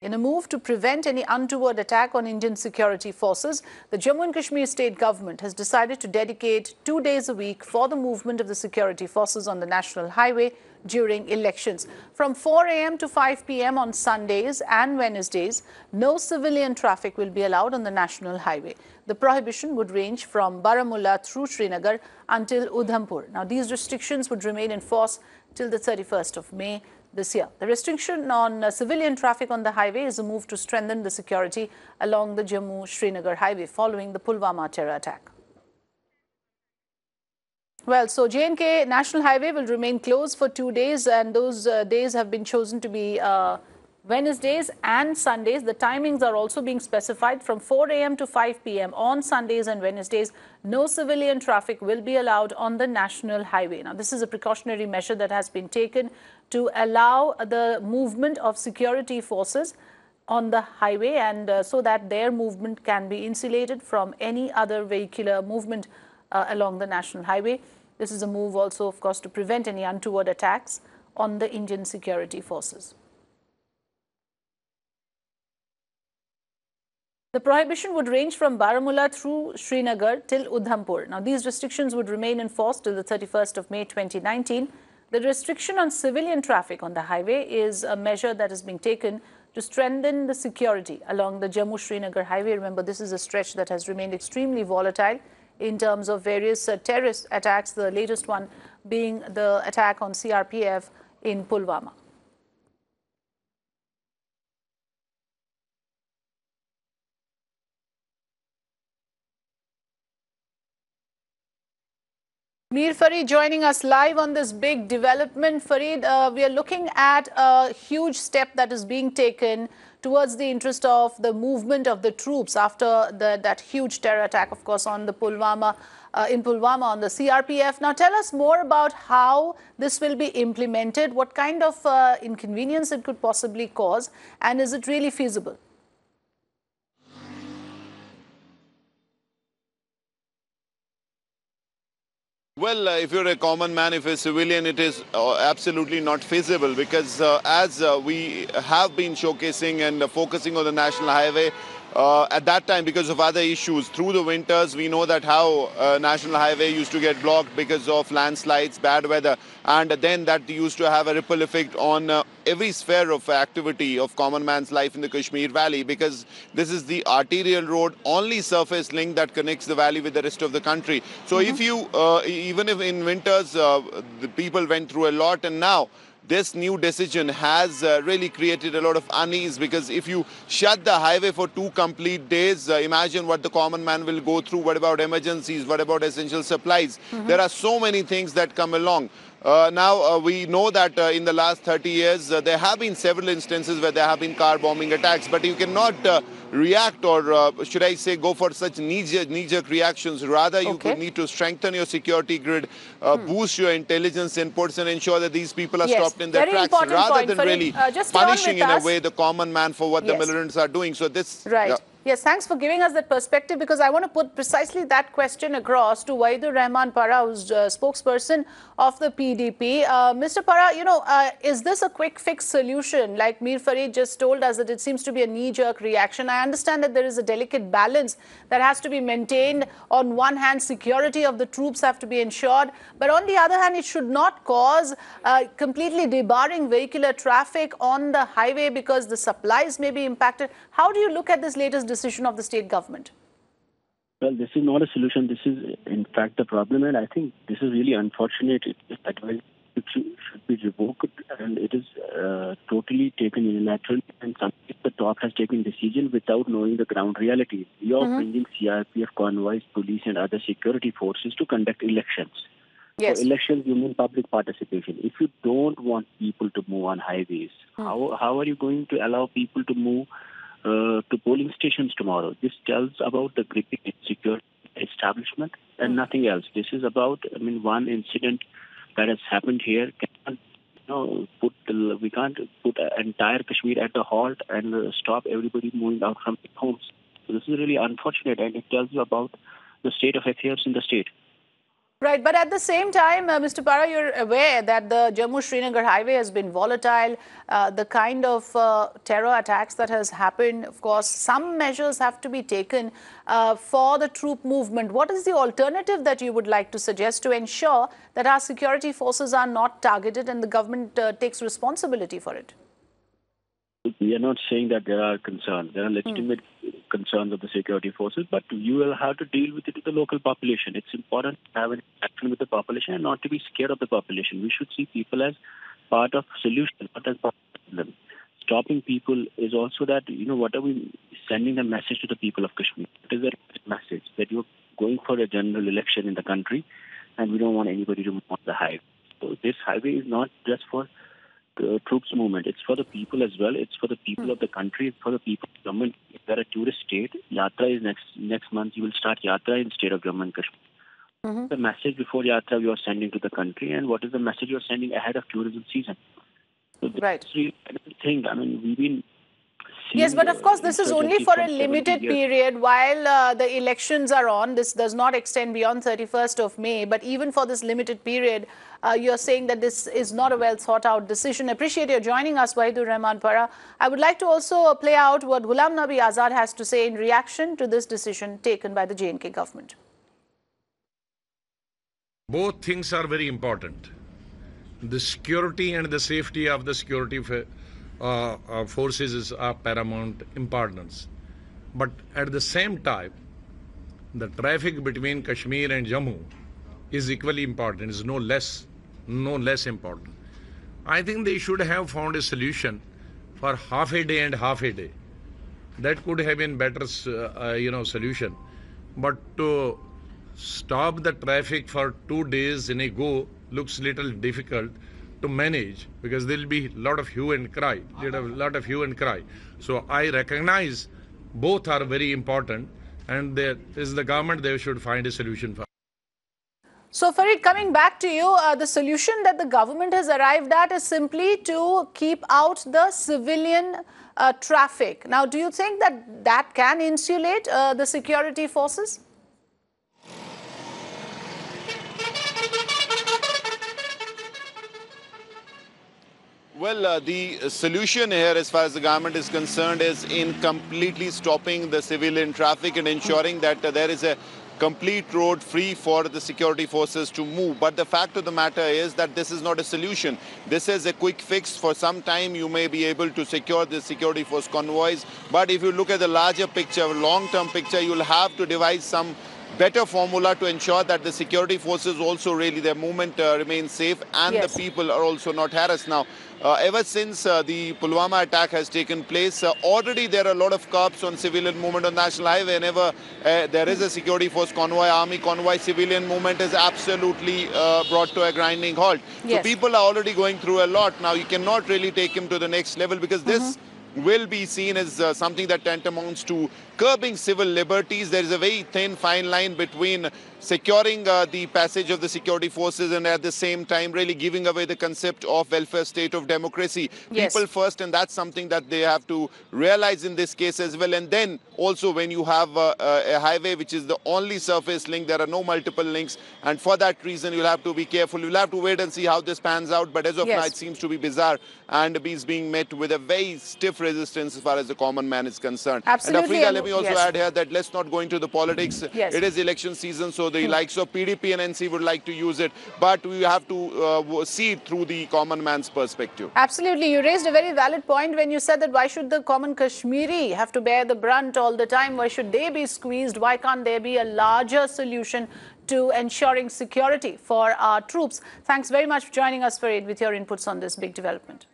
In a move to prevent any untoward attack on Indian security forces, the Jammu and Kashmir state government has decided to dedicate 2 days a week for the movement of the security forces on the national highway during elections. From 4 a.m. to 5 p.m. on Sundays and Wednesdays, no civilian traffic will be allowed on the national highway. The prohibition would range from Baramulla through Srinagar until Udhampur. Now, these restrictions would remain in force till the 31st of May this year. The restriction on civilian traffic on the highway is a move to strengthen the security along the Jammu-Srinagar highway following the Pulwama terror attack. Well, so J&K National Highway will remain closed for 2 days, and those days have been chosen to be Wednesdays and Sundays. The timings are also being specified from 4 a.m. to 5 p.m. on Sundays and Wednesdays. No civilian traffic will be allowed on the national highway. Now, this is a precautionary measure that has been taken to allow the movement of security forces on the highway, and so that their movement can be insulated from any other vehicular movement along the national highway. This is a move also, of course, to prevent any untoward attacks on the Indian security forces. The prohibition would range from Baramulla through Srinagar till Udhampur. Now, these restrictions would remain in force till the 31st of May 2019. The restriction on civilian traffic on the highway is a measure that is being taken to strengthen the security along the Jammu-Srinagar highway. Remember, this is a stretch that has remained extremely volatile in terms of various terrorist attacks, the latest one being the attack on CRPF in Pulwama. Mir Farid joining us live on this big development. Farid, we are looking at a huge step that is being taken towards the interest of the movement of the troops after that huge terror attack, of course, on the Pulwama, in Pulwama on the CRPF. Now, tell us more about how this will be implemented, what kind of inconvenience it could possibly cause, and is it really feasible? Well, if you're a common man, if you're a civilian, it is absolutely not feasible because as we have been showcasing and focusing on the national highway, at that time, because of other issues, through the winters, we know that how national highway used to get blocked because of landslides, bad weather, and then that used to have a ripple effect on every sphere of activity of common man's life in the Kashmir Valley, because this is the arterial road, only surface link that connects the valley with the rest of the country. So if you, even if in winters, the people went through a lot, and now this new decision has really created a lot of unease, because if you shut the highway for 2 complete days, imagine what the common man will go through. What about emergencies? What about essential supplies? There are so many things that come along. Now, we know that in the last 30 years, there have been several instances where there have been car bombing attacks, but you cannot react, or should I say, go for such knee-jerk reactions. Rather, you could need to strengthen your security grid, boost your intelligence inputs, and ensure that these people are stopped in their tracks, rather than really punishing in a way the common man for what the militants are doing. So this... Right. Yes, thanks for giving us that perspective, because I want to put precisely that question across to Waidur Rahman Para, who's spokesperson of the PDP. Mr. Para, you know, is this a quick fix solution? Like Mir Farid just told us that it seems to be a knee-jerk reaction. I understand that there is a delicate balance that has to be maintained. On one hand, security of the troops have to be ensured, but on the other hand, it should not cause completely debarring vehicular traffic on the highway because the supplies may be impacted. How do you look at this latest decision of the state government? Well, this is not a solution. This is, in fact, the problem, and I think this is really unfortunate. It should be revoked, and it is totally taken unilaterally, and the top has taken decision without knowing the ground reality. We are bringing CRPF convoys, police, and other security forces to conduct elections. Yes. For elections, you mean public participation. If you don't want people to move on highways, how are you going to allow people to move to polling stations tomorrow? This tells about the gripping security establishment and nothing else. This is about, I mean, one incident that has happened here. We can't put entire Kashmir at a halt and stop everybody moving out from their homes. So this is really unfortunate, and it tells you about the state of affairs in the state. Right, but at the same time, Mr. Para, you're aware that the Jammu-Srinagar highway has been volatile. The kind of terror attacks that has happened, of course, some measures have to be taken for the troop movement. What is the alternative that you would like to suggest to ensure that our security forces are not targeted and the government takes responsibility for it? We are not saying that there are concerns. There are legitimate concerns of the security forces, but you will have to deal with it with the local population. It's important to have an action with the population and not to be scared of the population. We should see people as part of solution, not as part of the problem. Stopping people is also that, what are we sending a message to the people of Kashmir? It is a message that you're going for a general election in the country and we don't want anybody to move on the highway. So this highway is not just for troops movement. It's for the people as well. It's for the people of the country. It's for the people of government. If they're a tourist state, Yatra is next month. You will start Yatra in state of Jammu and Kashmir. The message before Yatra you are sending to the country, and what is the message you are sending ahead of tourism season? So Right. This is really a thing. I mean, we've been Yes, but of course, this is only for a limited period while the elections are on. This does not extend beyond 31st of May. But even for this limited period, you're saying that this is not a well thought out decision. Appreciate your joining us, Wahidur Rahman Para. I would like to also play out what Ghulam Nabi Azad has to say in reaction to this decision taken by the J&K government. Both things are very important. The security and the safety of the security forces is of paramount importance. But at the same time, the traffic between Kashmir and Jammu is equally important, is no less important. I think they should have found a solution for half a day and half a day. That could have been better, solution. But to stop the traffic for 2 days in a go looks little difficult to manage, because there will be a lot of hue and cry. So I recognize both are very important, and there is the government, they should find a solution for. So Farid, coming back to you, the solution that the government has arrived at is simply to keep out the civilian traffic. Now, do you think that that can insulate the security forces? Well, the solution here, as far as the government is concerned, is in completely stopping the civilian traffic and ensuring that there is a complete road free for the security forces to move. But the fact of the matter is that this is not a solution. This is a quick fix. For some time, you may be able to secure the security force convoys. But if you look at the larger picture, long-term picture, you'll have to devise some better formula to ensure that the security forces also really, their movement remains safe and the people are also not harassed. Now, ever since the Pulwama attack has taken place, already there are a lot of curbs on civilian movement on National Highway. Whenever there is a security force convoy, army convoy, civilian movement is absolutely brought to a grinding halt. So people are already going through a lot. Now, you cannot really take him to the next level, because this will be seen as something that tantamounts to curbing civil liberties. There is a very thin, fine line between securing the passage of the security forces and at the same time really giving away the concept of welfare state of democracy. People first, and that's something that they have to realize in this case as well. And then also when you have a highway which is the only surface link, there are no multiple links, and for that reason you'll have to be careful. You'll have to wait and see how this pans out, but as of now it seems to be bizarre and is being met with a very stiff resistance as far as the common man is concerned. Absolutely. And Afrika, let me also add here that let's not go into the politics. It is election season, so the likes of PDP and NC would like to use it, but we have to see it through the common man's perspective. Absolutely. You raised a very valid point when you said that why should the common Kashmiri have to bear the brunt all the time? Why should they be squeezed? Why can't there be a larger solution to ensuring security for our troops? Thanks very much for joining us, Farid, with your inputs on this big development.